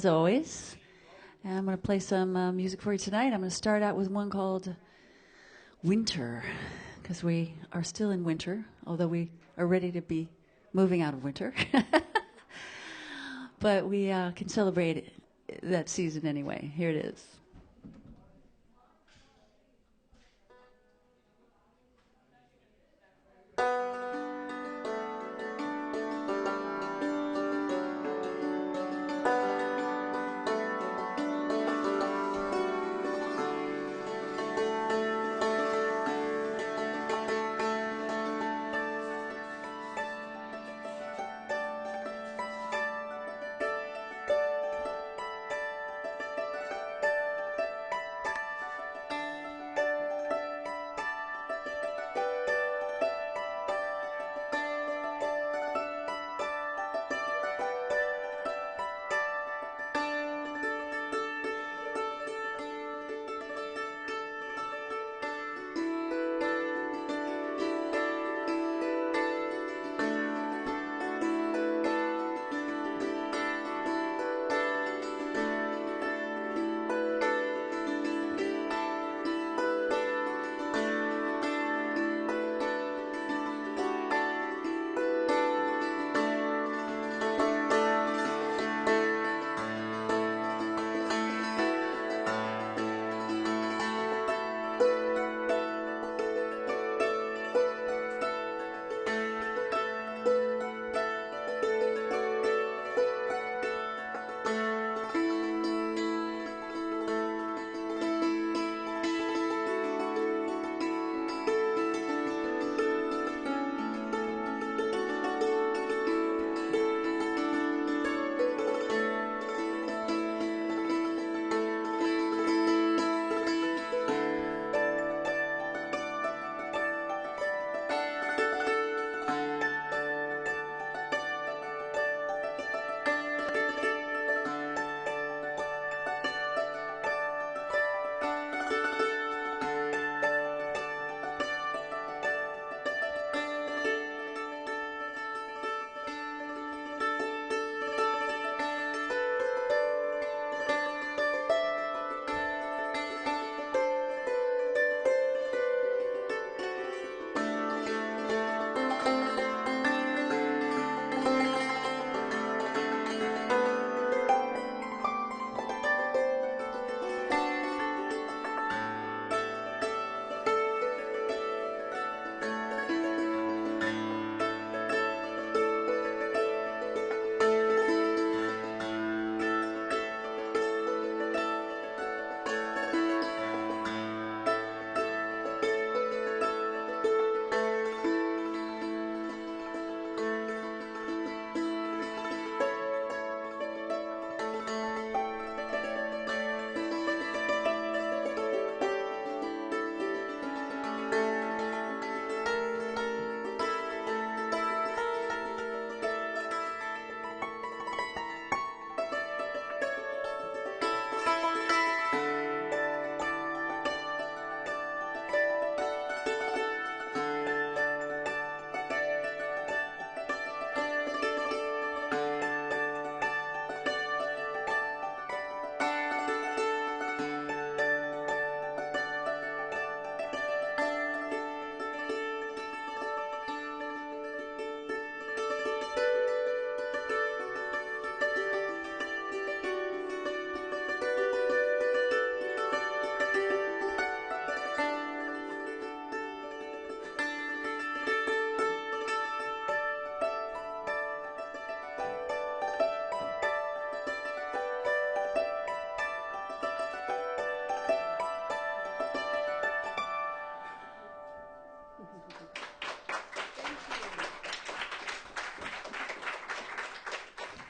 As always. And I'm going to play some music for you tonight. I'm going to start out with one called Winter, because we are still in winter, although we are ready to be moving out of winter. But we can celebrate that season anyway. Here it is.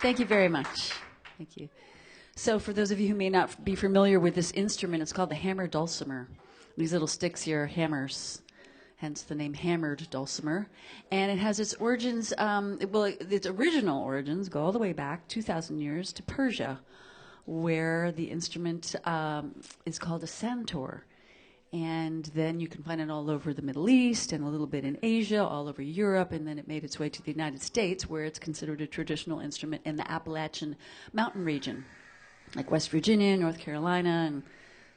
Thank you very much. Thank you. So for those of you who may not be familiar with this instrument, it's called the hammer dulcimer. These little sticks here are hammers, hence the name hammered dulcimer. And it has its origins, its original origins go all the way back 2,000 years to Persia, where the instrument is called a santur. And then you can find it all over the Middle East and a little bit in Asia, all over Europe, and then it made its way to the United States, where it's considered a traditional instrument in the Appalachian mountain region. like West Virginia, North Carolina, and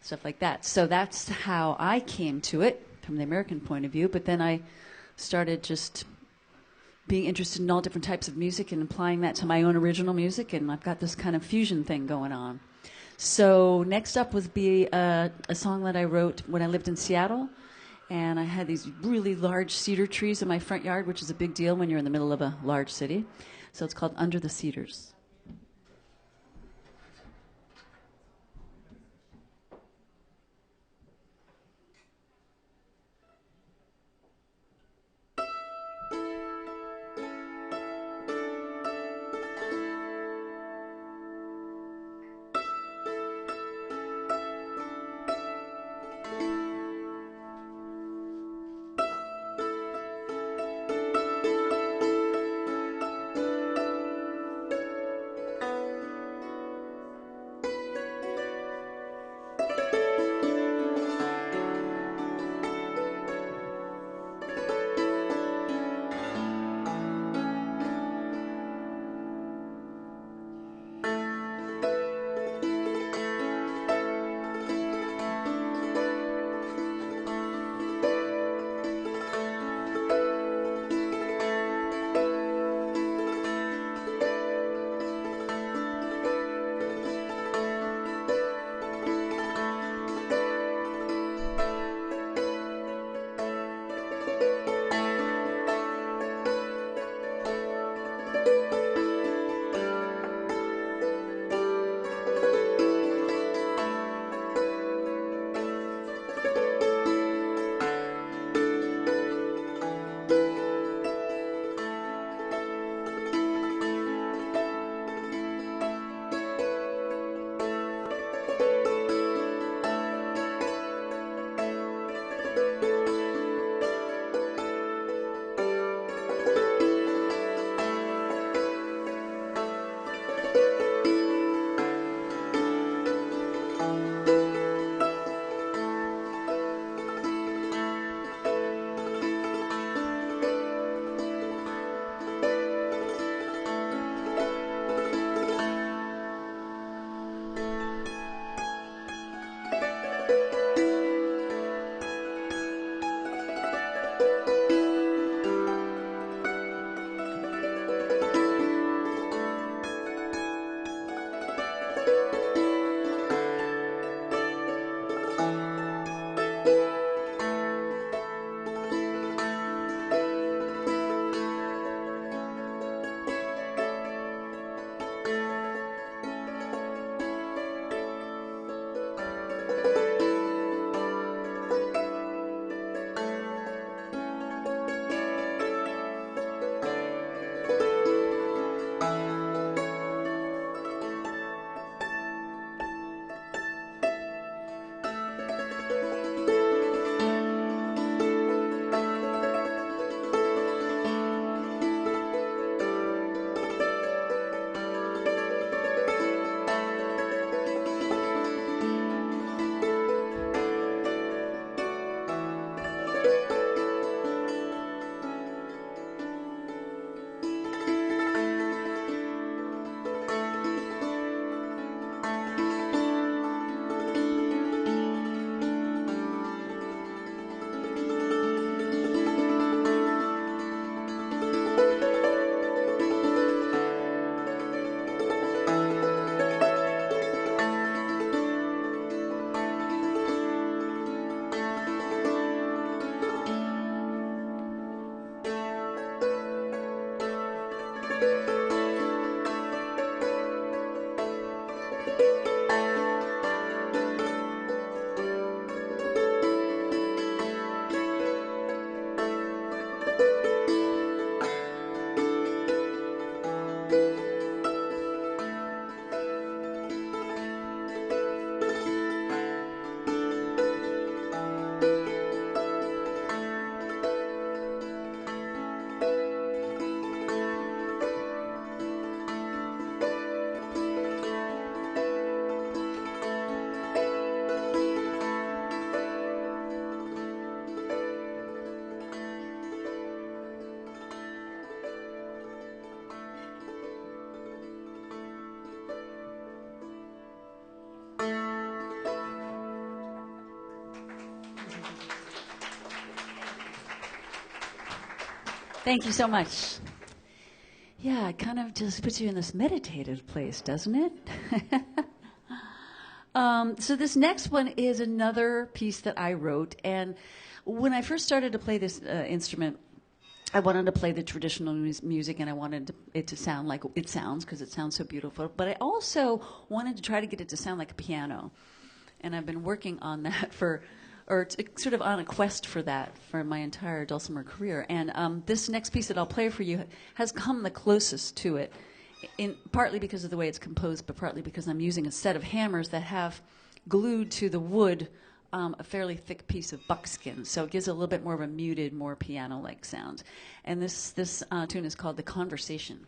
stuff like that. So that's how I came to it from the American point of view. But then I started just being interested in all different types of music and applying that to my own original music, and I've got this kind of fusion thing going on. So next up would be a song that I wrote when I lived in Seattle, and I had these really large cedar trees in my front yard, which is a big deal when you're in the middle of a large city. So it's called Under the Cedars. Thank you so much. Yeah, it kind of just puts you in this meditative place, doesn't it? So this next one is another piece that I wrote, and when I first started to play this instrument, I wanted to play the traditional music, and I wanted it to sound like it sounds because it sounds so beautiful. But I also wanted to try to get it to sound like a piano, and I've been working on that sort of on a quest for that for my entire dulcimer career. And this next piece that I'll play for you has come the closest to it, partly because of the way it's composed, but partly because I'm using a set of hammers that have glued to the wood a fairly thick piece of buckskin, so it gives a little bit more of a muted, more piano-like sound. And this tune is called "The Conversation."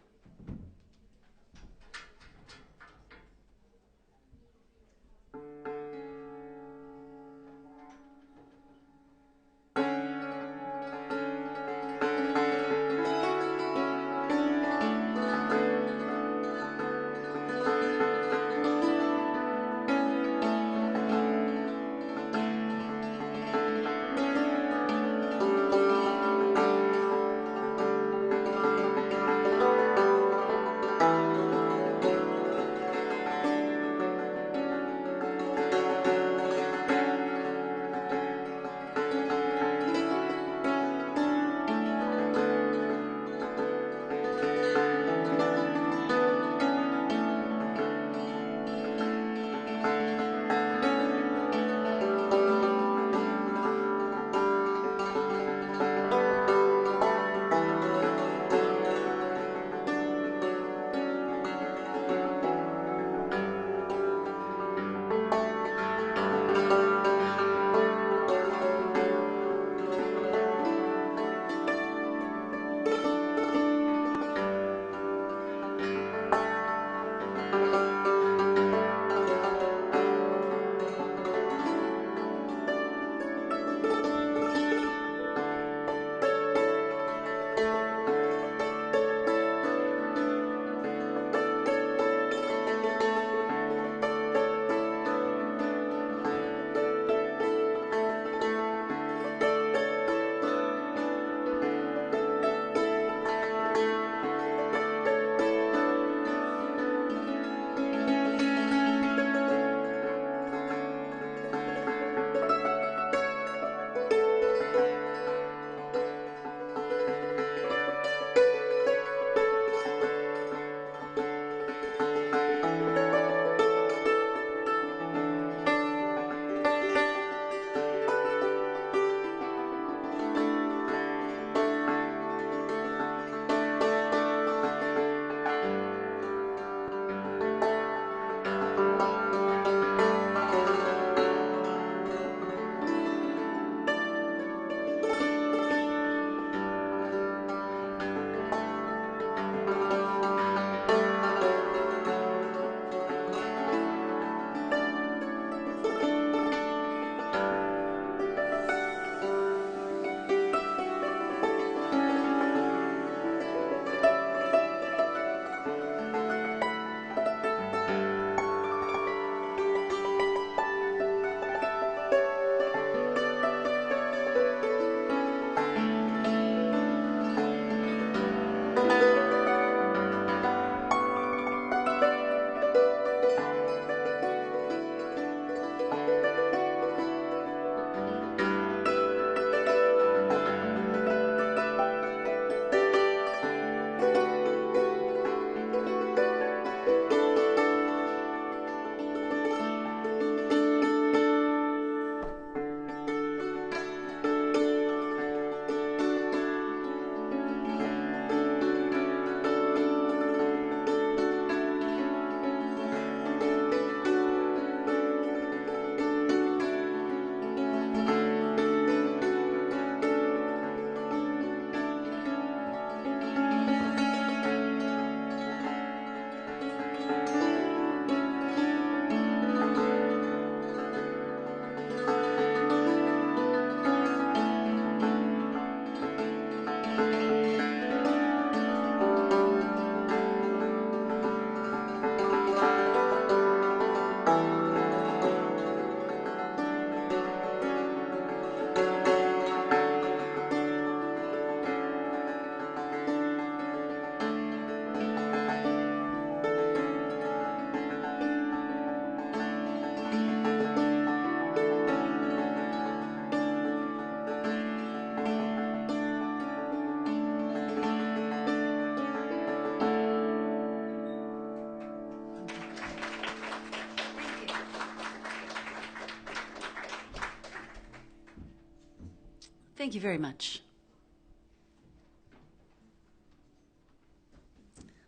Thank you very much.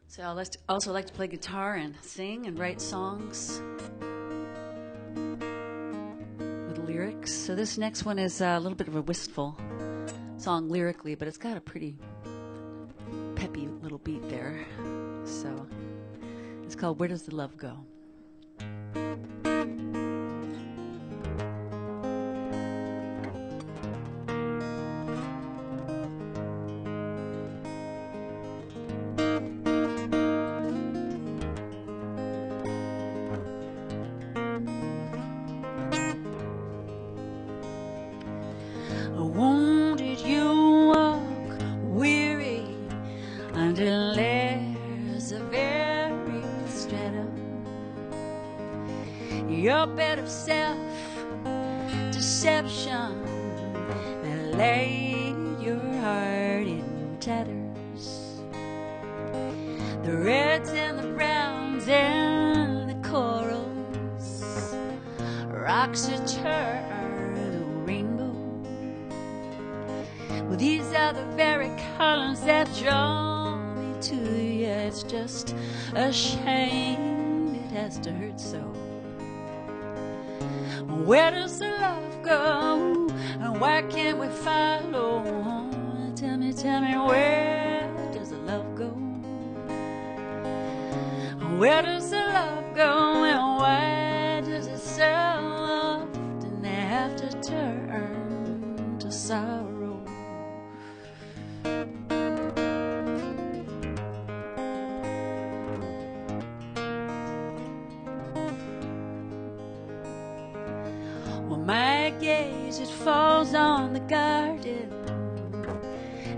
So I also like to play guitar and sing and write songs with lyrics. So this next one is a little bit of a wistful song lyrically, but it's got a pretty peppy little beat there. So it's called Where Does the Love Go? Wounded you walk weary until there's a very stratum. Your bed of self-deception that laid your heart in tatters. The reds and the browns and the corals, rocks that turn a rainbow. Well, these are the very colors that draw me to you. It's just a shame it has to hurt so. Where does the love go? And why can't we follow? Tell me, where does the love go? Where does the love go? And why does it so often have to turn to sorrow? My gaze, it falls on the garden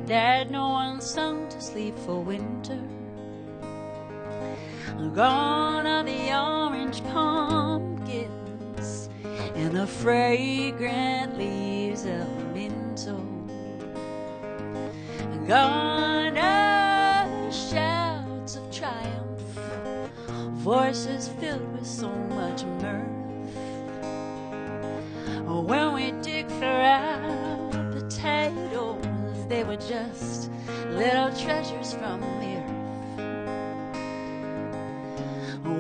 that no one sung to sleep for winter. Gone are the orange pumpkins and the fragrant leaves of minto. Gone are the shouts of triumph, voices filled with so much mirth. When we dig for our potatoes, they were just little treasures from the earth.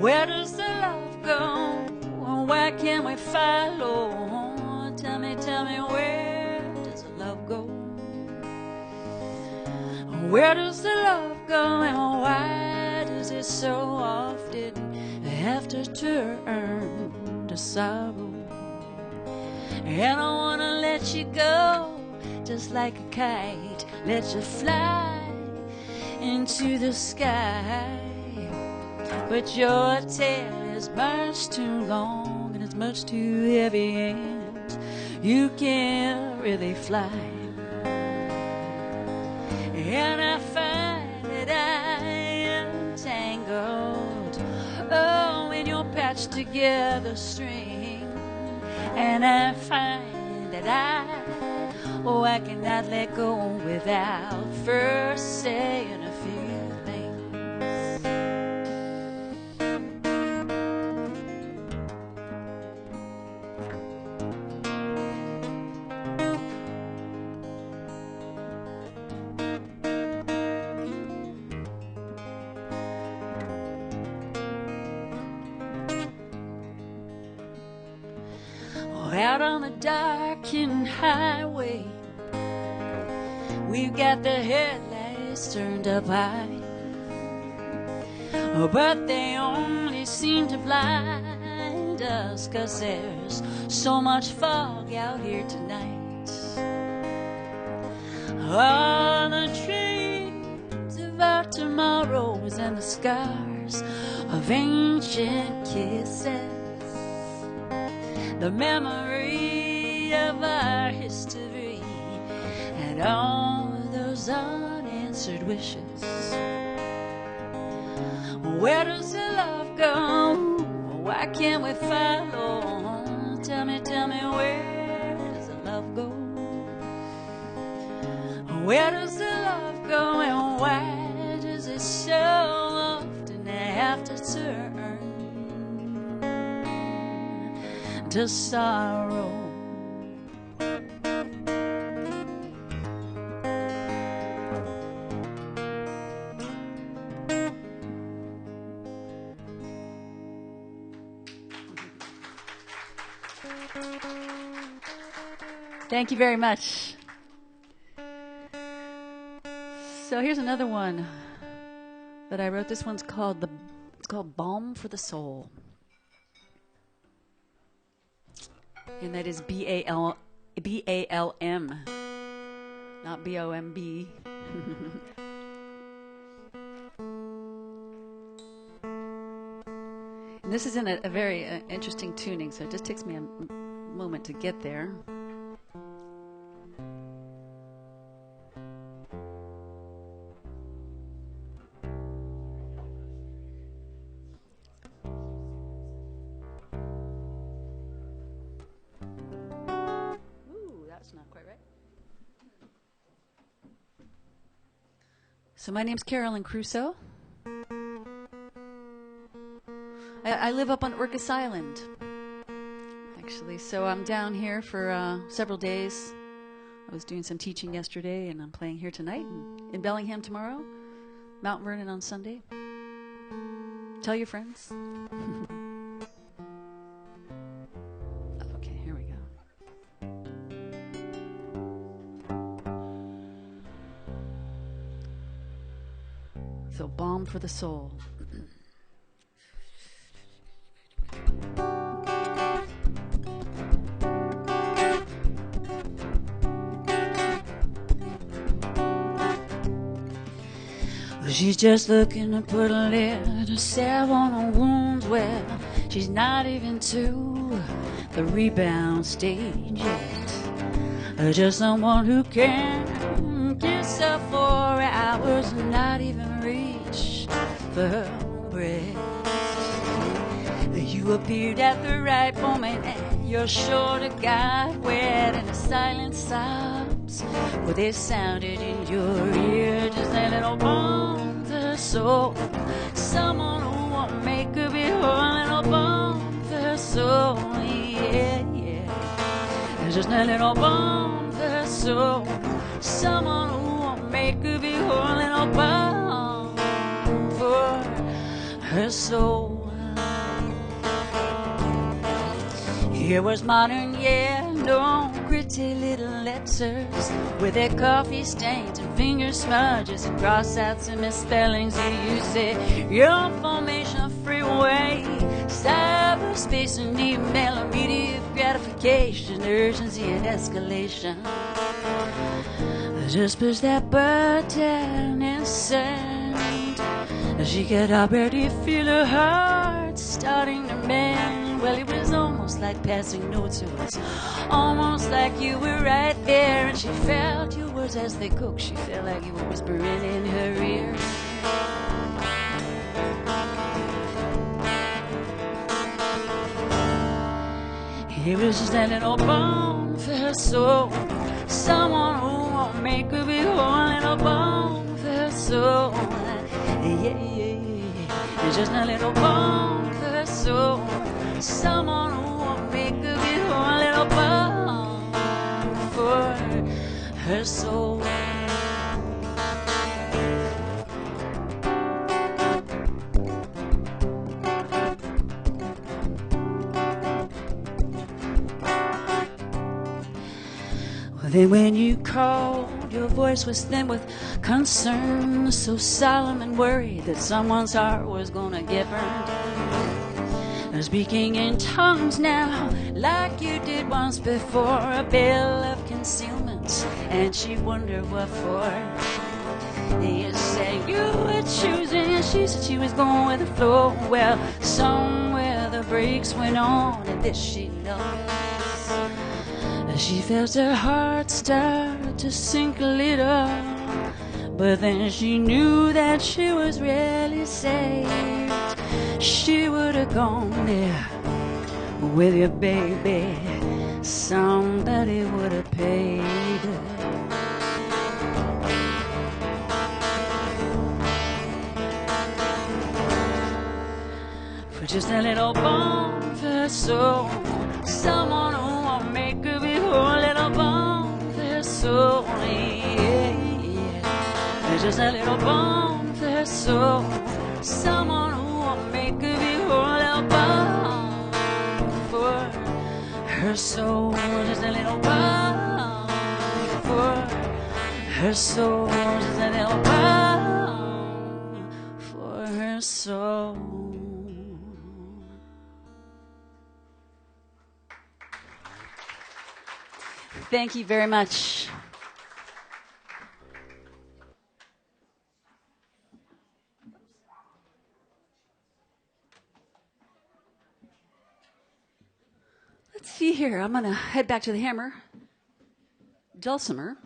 Where does the love go? Why can't we follow? Tell me, where does the love go? Where does the love go? And why does it so often have to turn to sorrow? And I wanna let you go, just like a kite, let you fly into the sky. But your tail is much too long and it's much too heavy, and you can't really fly. And I find that I am tangled, oh, in your patched together string. And I find that I cannot let go without first saying a few things. Out on the darkened highway, we've got the headlights turned up high, but they only seem to blind us 'cause there's so much fog out here tonight. All the dreams of our tomorrows and the scars of ancient kisses, the memory of our history, and all those unanswered wishes. Where does the love go? Why can't we follow? Tell me, where does the love go? Where does the love go? And why does it so often have to turn to sorrow? Thank you very much. So here's another one that I wrote. This one's called Balm for the Soul. And that is B-A-L-M, not B-O-M-B. And this is in a very interesting tuning, so it just takes me a moment to get there. Not quite right. So my name's Carolyn Cruso. I live up on Orcas Island, actually. So I'm down here for several days. I was doing some teaching yesterday, and I'm playing here tonight, and in Bellingham tomorrow, Mount Vernon on Sunday. Tell your friends. Okay, here we go. So, Balm for the Soul. She's just looking to put a little salve on her wounds. Well, she's not even to the rebound stage yet. Just someone who can kiss her for hours and not even reach for her breast. You appeared at the right moment and you're sure to God wet, and the silent sobs, well, they sounded in your ear. Just a little balm for her soul, someone who won't make her be whole. A little balm for her soul, yeah, yeah. Just a little balm for her soul, someone who won't make her be whole. A little balm for her soul. Here was modern, yeah, no gritty little letters with their coffee stains and finger smudges and cross-outs and misspellings. You say your formation freeway, cyberspace and email, immediate gratification, urgency and escalation. Just push that button and send. She could already feel her heart starting to mend. Well, it was almost like passing notes. It was almost like you were right there, and she felt your words as they cooked. She felt like you were whispering in her ear. It was just a little balm for her soul, someone who won't make her be whole. A little balm for her soul, yeah, yeah, yeah. It's just a little balm for her soul, someone who won't make her be whole. A little balm for her soul. Well, then when you called, your voice was thin with concern, so solemn and worried that someone's heart was gonna get burned. Speaking in tongues now, like you did once before, a veil of concealment, and she wondered what for. You said you were choosing, and she said she was going with the flow. Well, somewhere the brakes went on, and this she noticed. She felt her heart start to sink a little, but then she knew that she was really saved. She would have gone there with you, baby. Somebody would have paid her. For just a little balm for her soul, someone who won't make her be whole. A little balm for her soul, yeah, yeah. Just a little balm for her soul, someone who won't make her be whole. A little balm for her soul, just a little balm for her soul, just a little balm for her soul. Thank you very much. Let's see here. I'm going to head back to the hammer. Dulcimer.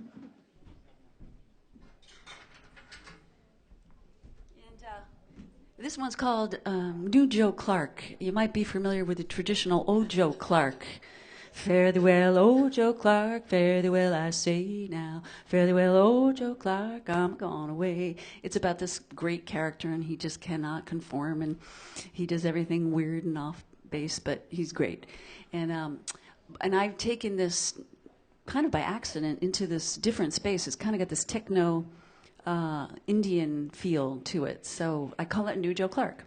And this one's called New Joe Clark. You might be familiar with the traditional Old Joe Clark. Fare thee well, old Joe Clark, fare thee well, I say now. Fare thee well, old Joe Clark, I'm gone away. It's about this great character, and he just cannot conform, and he does everything weird and off base, but he's great. And I've taken this kind of by accident into this different space. It's kind of got this techno Indian feel to it. So I call it New Joe Clark.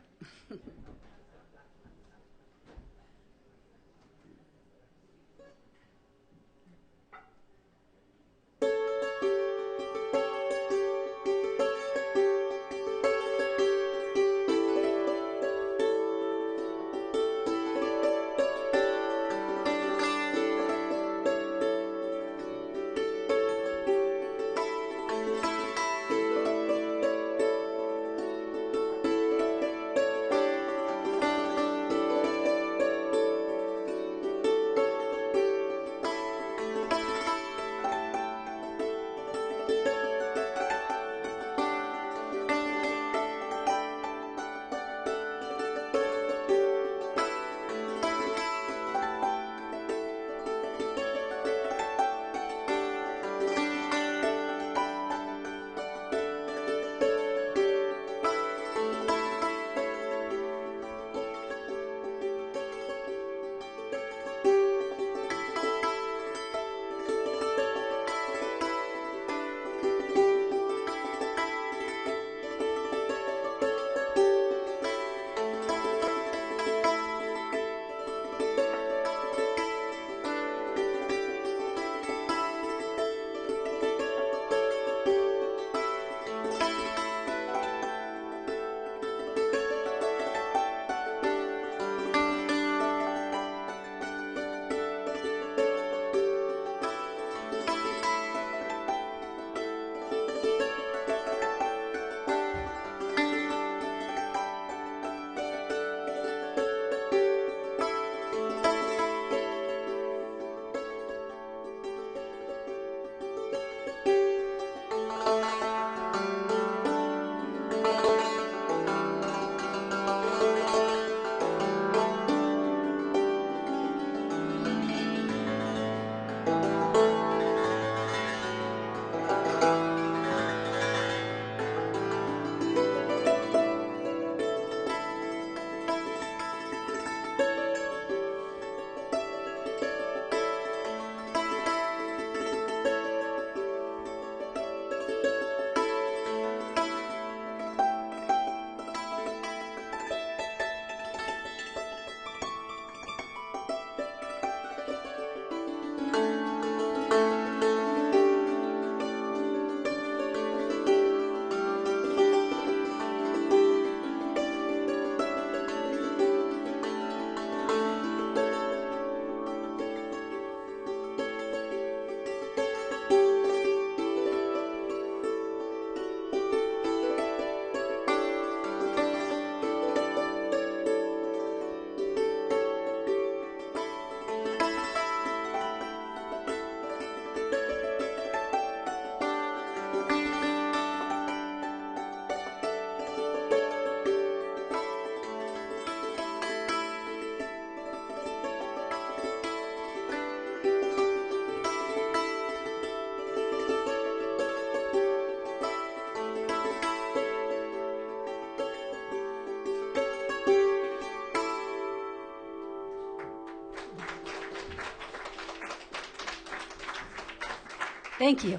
Thank you.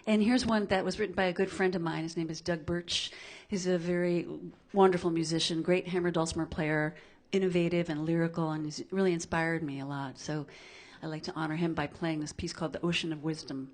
And here's one that was written by a good friend of mine. His name is Doug Birch. He's a very wonderful musician, great hammer dulcimer player, innovative and lyrical, and he's really inspired me a lot. So I'd like to honor him by playing this piece called The Ocean of Wisdom.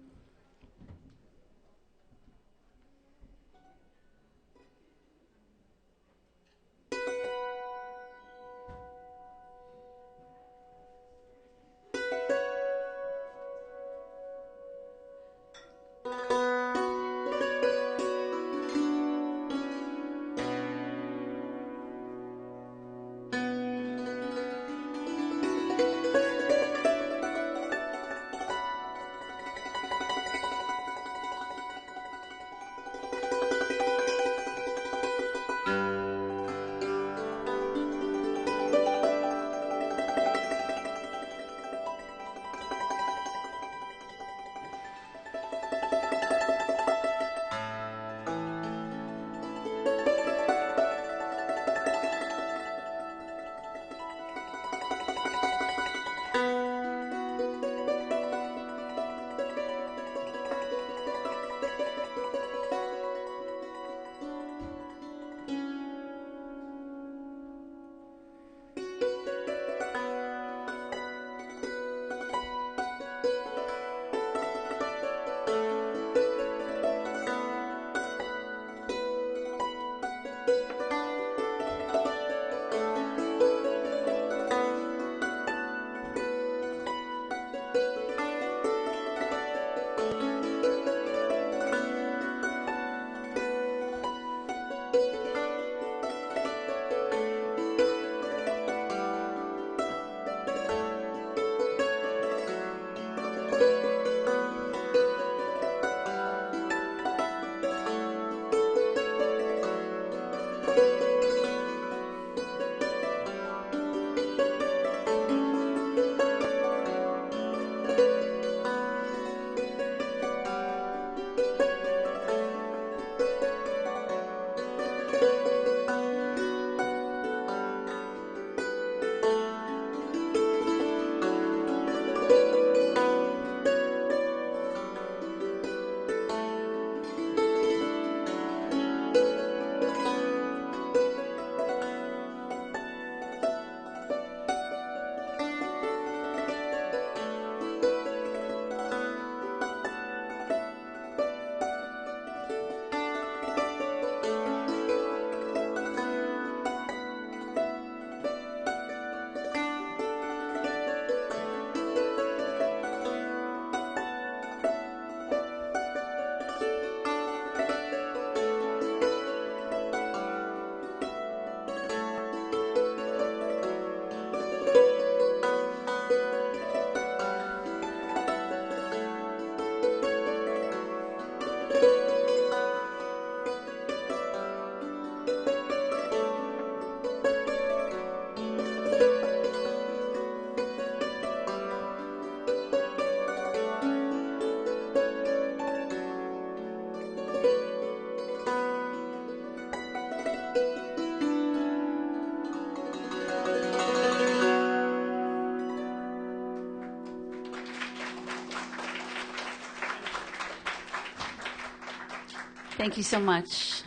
Thank you so much.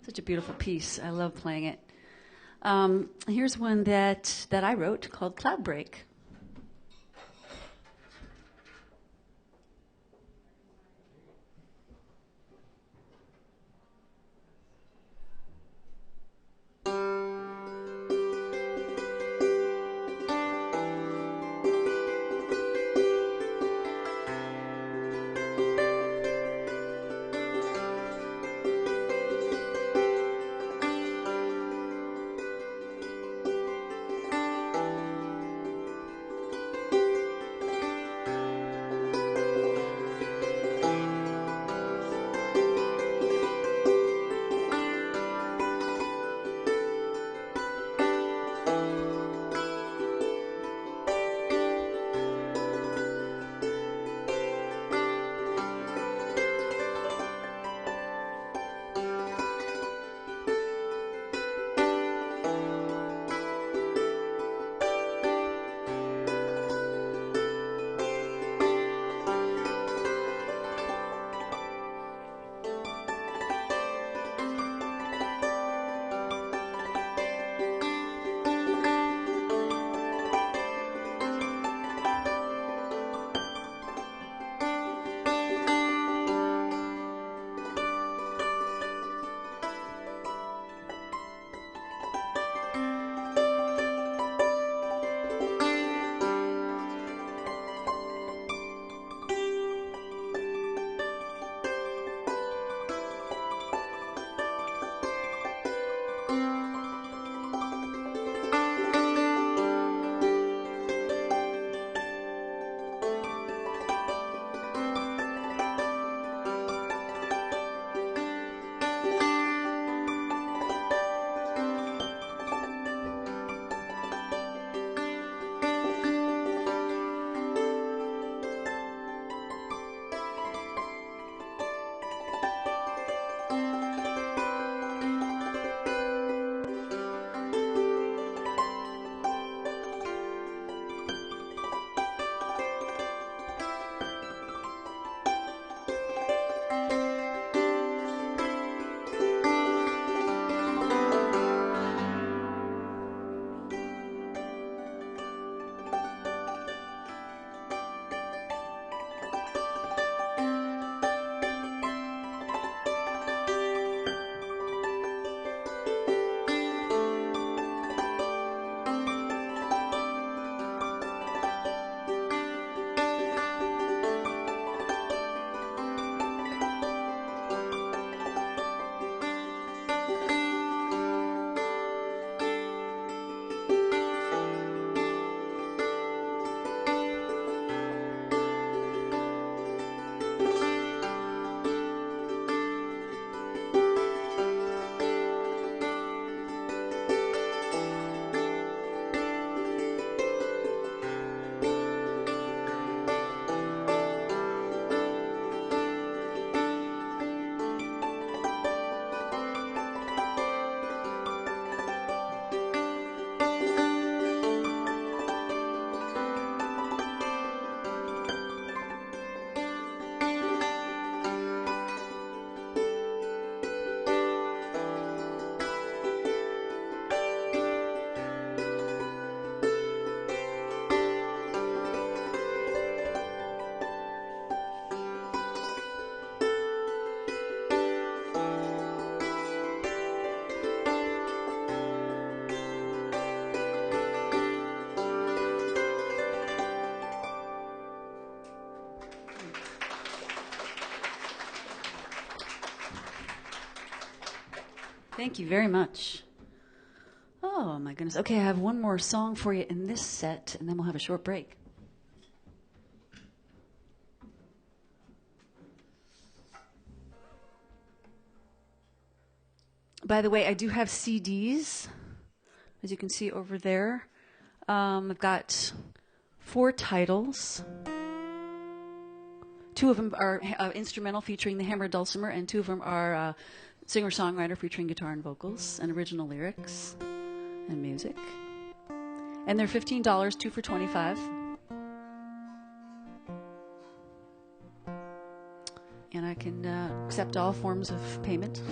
Such a beautiful piece. I love playing it. Here's one that I wrote called Cloud Break. Thank you very much. Oh, my goodness. Okay, I have one more song for you in this set, and then we'll have a short break. By the way, I do have CDs, as you can see over there. I've got 4 titles. 2 of them are instrumental featuring the hammered dulcimer, and 2 of them are singer-songwriter featuring guitar and vocals and original lyrics and music. And they're $15, 2 for $25. And I can accept all forms of payment.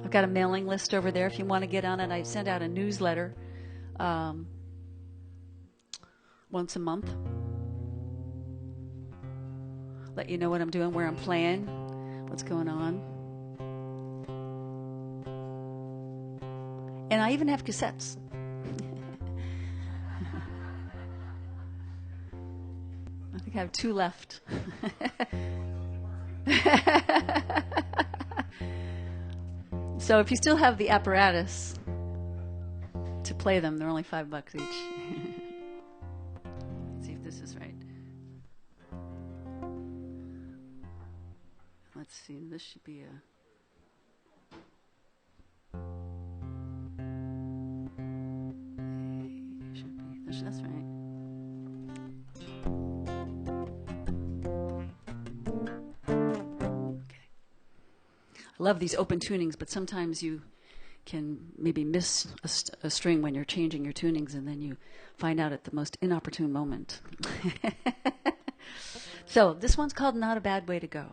I've got a mailing list over there if you want to get on it. I send out a newsletter once a month. Let you know what I'm doing, where I'm playing, what's going on. And I even have cassettes. I think I have 2 left. So if you still have the apparatus to play them, they're only $5 each. Let's see if this is right. Let's see, this should be a... Should be, that's right. Okay. I love these open tunings, but sometimes you can maybe miss a string when you're changing your tunings, and then you find out at the most inopportune moment. So this one's called Not a Bad Way to Go.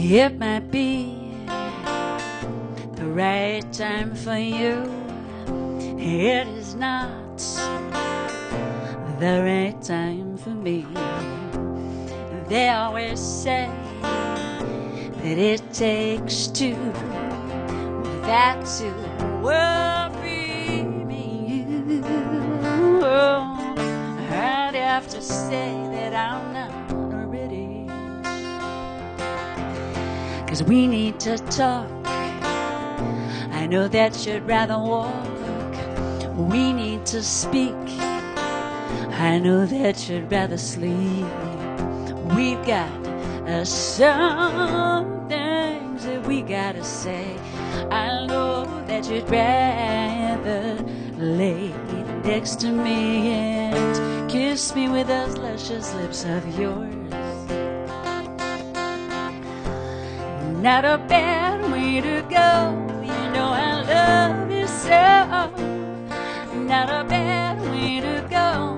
It might be the right time for you. It is not the right time for me. They always say that it takes 2 for that to worry me. I'd have to say that I'm not ready. 'Cause we need to talk. I know that you'd rather walk. We need to speak. I know that you'd rather sleep. We've got some things that we gotta say. I know that you'd rather lay next to me and kiss me with those luscious lips of yours. Not a bad way to go. You know I love you so. Not a bad way to go.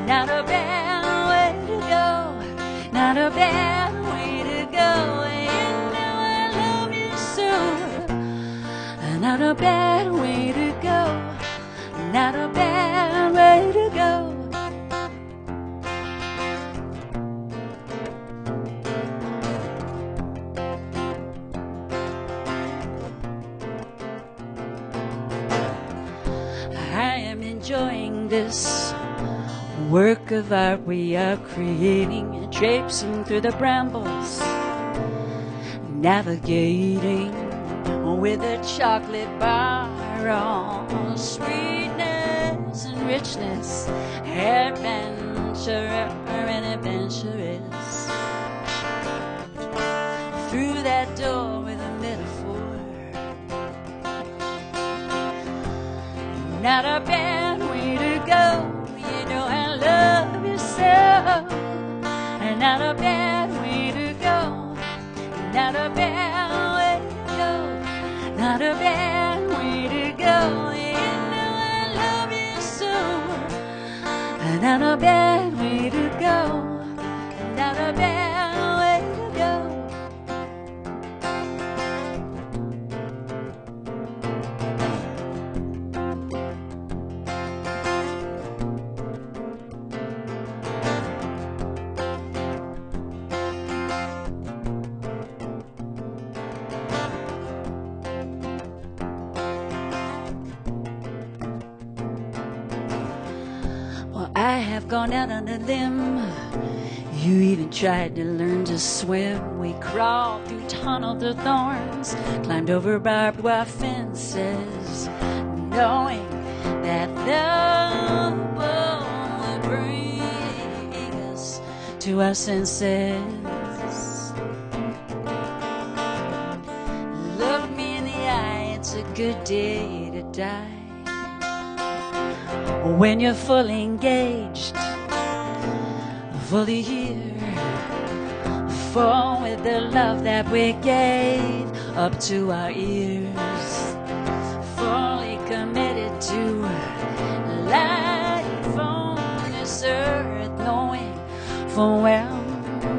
Not a bad way to go. Not a bad way to go. You know I love you so. Not a bad way to go. Not a bad way to go. Enjoying this work of art we are creating, traipsing through the brambles, navigating with a chocolate bar on sweetness and richness, adventure and adventurous. Through that door with a metaphor. Not a bad way to go. You know I love you so. Not a bad way to go. Not a bad way to go. Not a bad way to go. You know I love you so. Not a bad way to go. Not a bad way to go. I have gone out on a limb. You even tried to learn to swim. We crawled through tunnels of thorns, climbed over barbed wire fences, knowing that love would bring us to our senses. Look me in the eye, it's a good day to die. When you're fully engaged, fully here, full with the love that we gave up to our ears, fully committed to life on this earth, knowing full well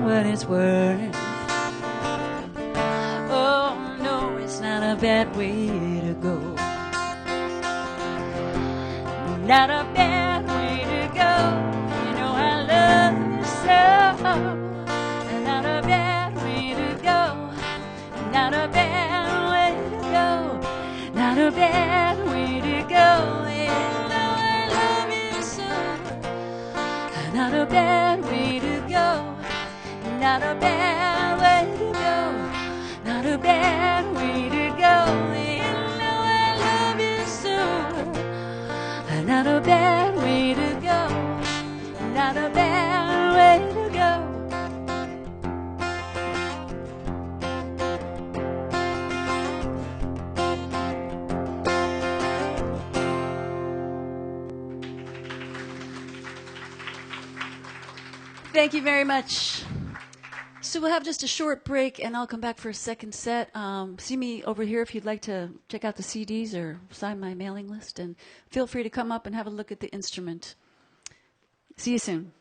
what it's worth. Oh no, it's not a bad way to go. Not a bad way to go. You know I love you so. Not a bad way to go. Not a bad way to go. Not a bad way to go. You know I love you so. Not a bad way to go. Not a bad way to go. Not a bad way to go. You know I love you so. Not a bad way to go. Not a bad way to go. Thank you very much. So we'll have just a short break, and I'll come back for a second set. See me over here if you'd like to check out the CDs or sign my mailing list, and feel free to come up and have a look at the instrument. See you soon.